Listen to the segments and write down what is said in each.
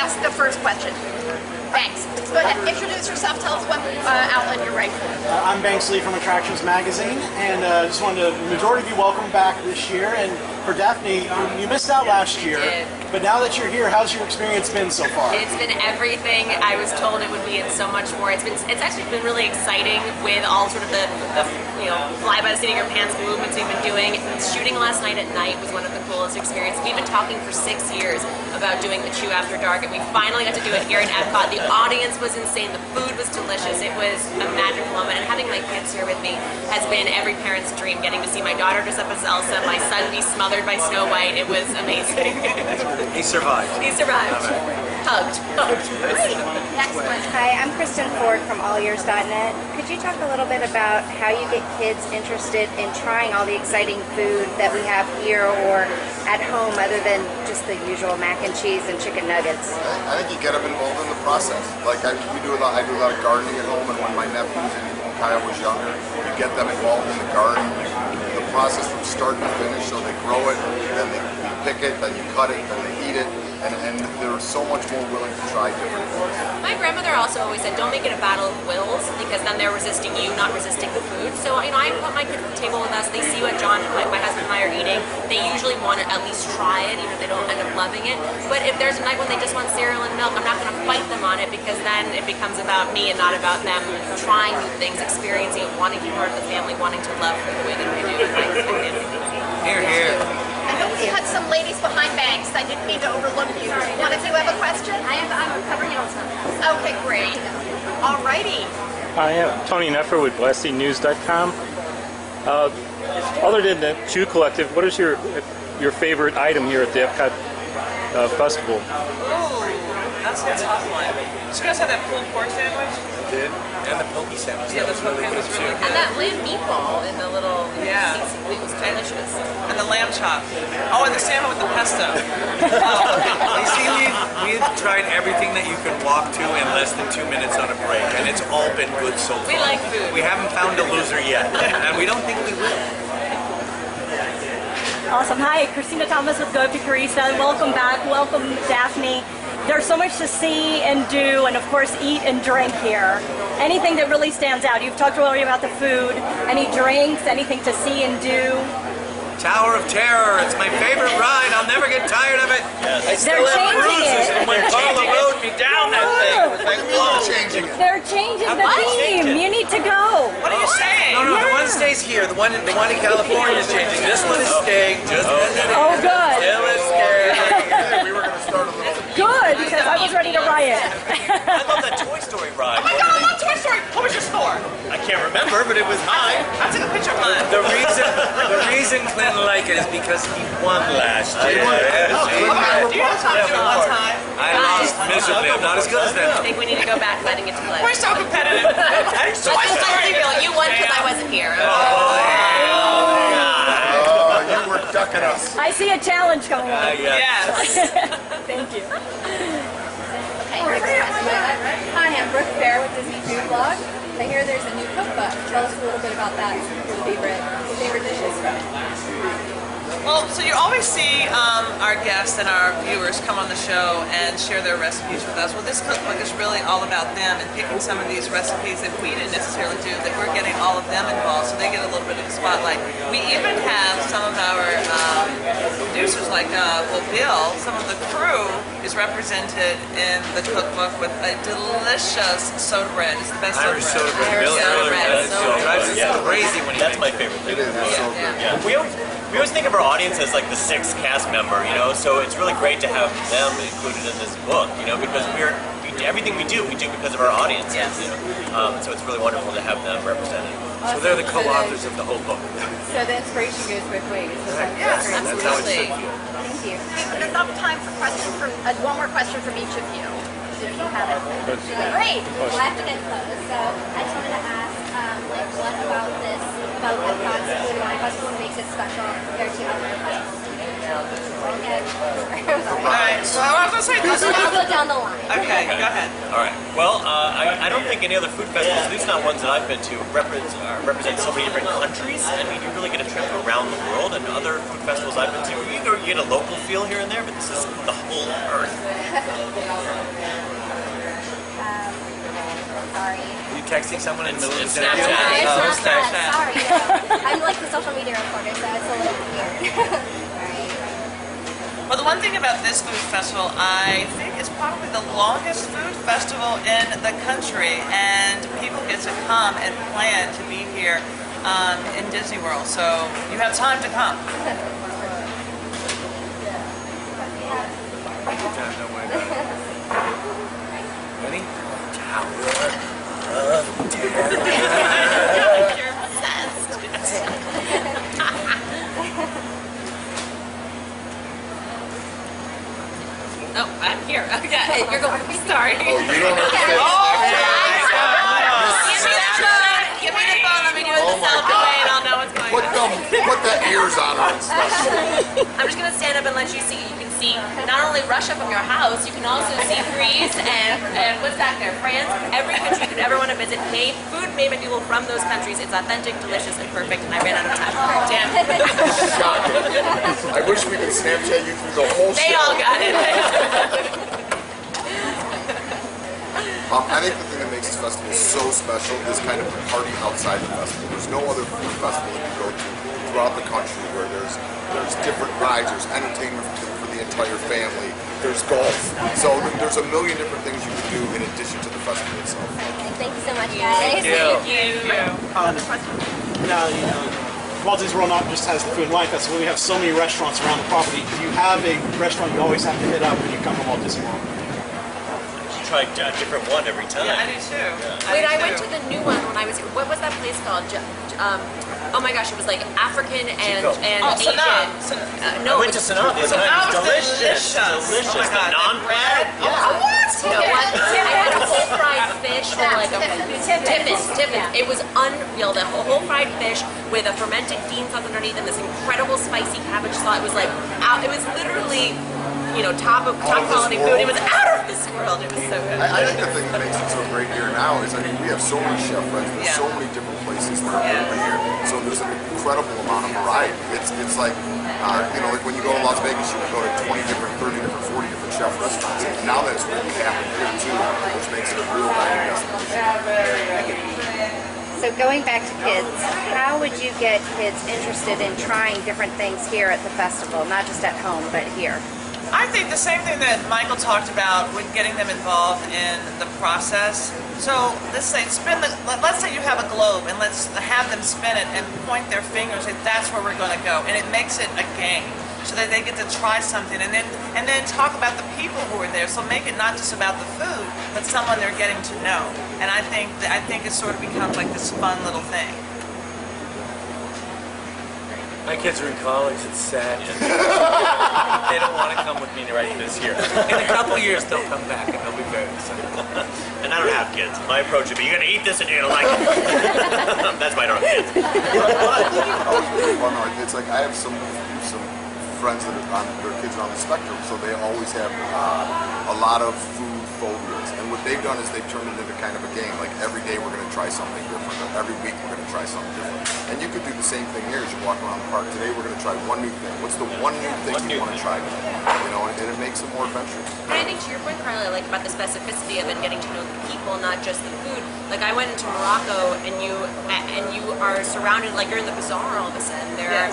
ask the first question. Thanks. Go ahead. Introduce yourself. Tell us what outlet you're right for. I'm Banks Lee from Attractions Magazine, and just wanted to, the majority of you welcome back this year. And for Daphne, you missed out last year, but now that you're here, how's your experience been so far? It's been everything I was told it would be, and so much more. It's actually been really exciting with all sort of the fly by the seat of your pants movements we've been doing. Shooting last night at night was one of the coolest experiences. We've been talking for 6 years about doing the Chew After Dark, and we finally got to do it here in Epcot. The audience was insane. The food was delicious. It was a magical moment, and having my kids here with me has been every parent's dream. Getting to see my daughter dress up as Elsa, my son be smothered by Snow White. It was amazing. He survived. He survived. Hugged. Great. Next one. Hi, I'm Kristen Ford from allears.net. Could you talk a little bit about how you get kids interested in trying all the exciting food that we have here or at home other than just the usual mac and cheese and chicken nuggets? I think you get them involved in the process. Like I do a lot of gardening at home, and when my nephews and Kyle was younger, you get them involved in the garden. The process from start to finish, so they grow it, then you pick it, then you cut it, then they eat it, and they're so much more willing to try different things. My grandmother also always said, don't make it a battle of wills, because then they're resisting you, not resisting the food. So, I put my kids at the table with us, they see what John, my husband and I are eating, they usually want to at least try it, even if they don't end up loving it. But if there's a night when they just want cereal and milk, I'm not going to fight them on it, because then it becomes about me and not about them trying new things, experiencing it, wanting to be part of the family, wanting to love food the way that we do. Here, here. I know we had some ladies behind Banks. I didn't mean to overlook you. Wanted to have a question? I'm covering all stuff. Okay, great. All righty. Hi, I'm Tony Neffer with BlessingNews.com. Other than the Chew Collective, what is your favorite item here at the Epcot Festival? Ooh, that's a tough one. Did you guys have that pulled pork sandwich? Did. And the pokey sandwich. Yeah, the poke was really good. And that lamb meatball in the little it was delicious. And the lamb chop. Oh, and the salmon with the pesto. You see, we've tried everything that you can walk to in less than 2 minutes on a break, and it's all been good so far. We like food. We haven't found a loser yet, and we don't think we will. Awesome. Hi, Christina Thomas with Go Picarista. Welcome back. Welcome, Daphne. There's so much to see and do, and of course eat and drink here. Anything that really stands out? You've talked already about the food. Any drinks? Anything to see and do? Tower of Terror. It's my favorite ride. I'll never get tired of it. Yes. I still have bruises, and when Carla rode me down that thing, it was like, whoa. They're changing the theme. You need to go. What are you saying? No, the one stays here. The one in California is changing. This one is staying. Just oh, good. Still is staying. We were going to start a little. Good, because I was ready to riot. I love that Toy Story ride. Oh my God, I love Toy Story. What was your score? I can't remember, but it was high. I took a picture of mine. The reason Clinton liked it is because he won last year. Do you have time to do it one time? I lost miserably. I'm not as good as them. I think we need to go back letting it to play. We're so competitive. Toy Story. You won because I wasn't here. You were ducking us. I see a challenge coming on. Yes. Thank you. Hi, I'm Brooke Fair with Disney Food Blog. I hear there's a new cookbook. Tell us a little bit about that. Your favorite dishes from it. Well, so you always see our guests and our viewers come on the show and share their recipes with us. Well, this cookbook is really all about them and picking some of these recipes that we didn't necessarily do, that we're getting all of them involved, so they get a little bit of the spotlight. We even have some of our producers, like Bill, some of the crew is represented in the cookbook with a delicious soda bread. It's the best Irish soda bread. Irish soda bread. Drives us crazy when he That's my favorite thing. It is. It's so good. Yeah. We always think of our audience as like the sixth cast member, so it's really great to have them included in this book, because everything we do because of our audiences, so it's really wonderful to have them represented. So they're the co-authors of the whole book. So the inspiration goes both ways. Yes, That's how it should absolutely. feel. Thank you. There's enough time for one more question from each of you, if you have it. Great. Well, I have to get close, so I just wanted to ask, what about Epcot's food and wine festival makes it special compared to other festivals? Alright, so I was going to say, I'll go down the line. okay, go ahead. All right. Well, I don't think any other food festivals, at least not ones that I've been to, represent so many different countries. I mean, you really get a trip around the world, and other food festivals I've been to, you get a local feel here and there, but this is the whole Earth. Sorry. Are you texting someone in the middle of the Snapchat. interview? It's Oh, not Snapchat. that. Sorry. No. I'm like the social media reporter, so it's a little weird. Well, the one thing about this food festival, I think it's probably the longest food festival in the country, and people get to come and plan to be here in Disney World, so you have time to come. Don't worry about it. Ready? You're obsessed. Oh, I'm here. Okay, you're going. Sorry. Oh, you don't understand. Give me the phone. Let me do it Oh the my selfie God. way, and I'll know what's going on. Put the ears on her and stuff. I'm just gonna stand up and let you see. You can see not only Russia from your house, you can also see Greece and what's back there, France. Every country you could ever want to visit. Food made by people from those countries. It's authentic, delicious, and perfect. And I ran out of time. Damn. Shocking. I wish we could Snapchat you through the whole They show. all got it. I think the thing that makes this festival so special is kind of the party outside the festival. There's no other food festival that you go to throughout the country where there's different rides, there's entertainment for the entire family, there's golf. So there's a million different things you can do in addition to the festival itself. Thank you so much, guys. Thank you. Now, you know, Walt Disney World not just has the Food and Wine Festival, we have so many restaurants around the property. Do you have a restaurant you always have to hit up when you come to Walt Disney World? You try a different one every time. Yeah, I do too. Wait, I went to the new one when I was here. What was that place called? Oh my gosh, it was like African and Asian. No, I went to Symon the other night. It's delicious. Oh my God, Non-bread. You know what? I had a whole fried fish with like a tiffin. It was unreal. The whole fried fish with a fermented bean sauce underneath and this incredible spicy cabbage sauce. It was like it was literally, you know, top quality food. It was out of this world. It was so good. I think the thing that makes it so great here now is, I mean, we have so many chef friends, there's so many different places that are over here, so there's an incredible amount of variety. It's like, you know, like when you go to Las Vegas, you can go to 20 different, 30 different, 40 different chef restaurants, and now that's really happening here too, which makes it a real dining destination. So going back to kids, how would you get kids interested in trying different things here at the festival, not just at home, but here? I think the same thing that Michael talked about with getting them involved in the process. So let's say you have a globe and let's have them spin it and point their finger and say that's where we're going to go, and it makes it a game so that they get to try something and then talk about the people who are there. So make it not just about the food, but someone they're getting to know. And I think it sort of becomes like this fun little thing. My kids are in college, it's sad. They don't want to come with me right this year. In a couple years, they'll come back and they'll be very excited. And I don't have kids. My approach would be, you're going to eat this and you're going to like it. That's why I don't have kids. Well, no, it's like I have some friends that are their kids are on the spectrum, so they always have a lot of food phobias. And what they've done is they've turned it into kind of a game. Like every day we're going to try something different. Or every week we're going to try something different. And you could do the same thing here as you walk around the park. Today we're going to try one new thing. What's the one new thing you want to try today? You know, and it makes it more adventurous. And I think to your point, Carla, like about the specificity of it, getting to know the people, not just the food. Like I went into Morocco, and you are surrounded, like you're in the bazaar all of a sudden. There are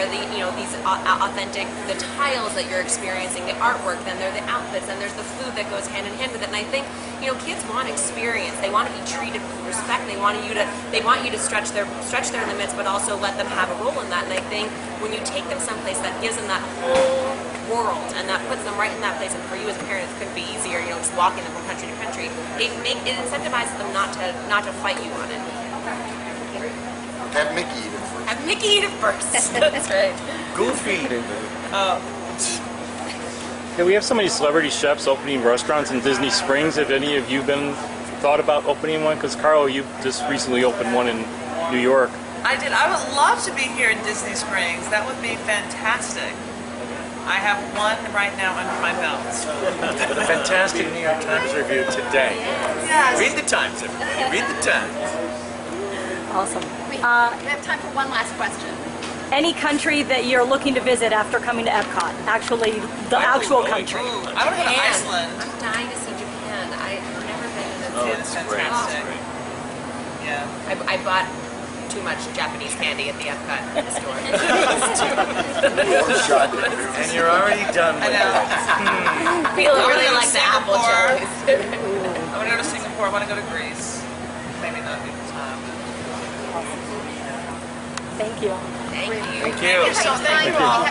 the these authentic the tiles that you're experiencing, the artwork. Then there are the outfits, and there's the food that goes hand in hand with it. And I think kids want experience. They want to be treated with respect. They want you to stretch their limits, but also let them have a role in that. And I think when you take them someplace that gives them that whole world and that puts them right in that place, and for you as a parent it could be easier, just walking them from country to country, it incentivizes them not to fight you on it. Have Mickey eat it first. Have Mickey eat it first. That's right. Goofy. Yeah, we have so many celebrity chefs opening restaurants in Disney Springs. Have any of you thought about opening one? Because Carl, you just recently opened one in New York. I did. I would love to be here in Disney Springs. That would be fantastic. I have one right now under my belt. With a fantastic New York Times review today. Yes. Read the Times, everybody. Read the Times. Awesome. We have time for one last question. any country that you're looking to visit after coming to Epcot. Actually, the actual country. Ooh, I want to go to Japan. Iceland. I'm dying to see Japan. I've never been to Yeah, the that's great. fantastic. Yeah. I bought too much Japanese candy at the Epcot store. One shot. And you're already done I with know. it. People I wanna really go to like the apple Singapore. cherries. I want to go to Singapore. I want to go to Greece. Maybe not at the time. Thank you. Thank you. Thank you. So thank you all.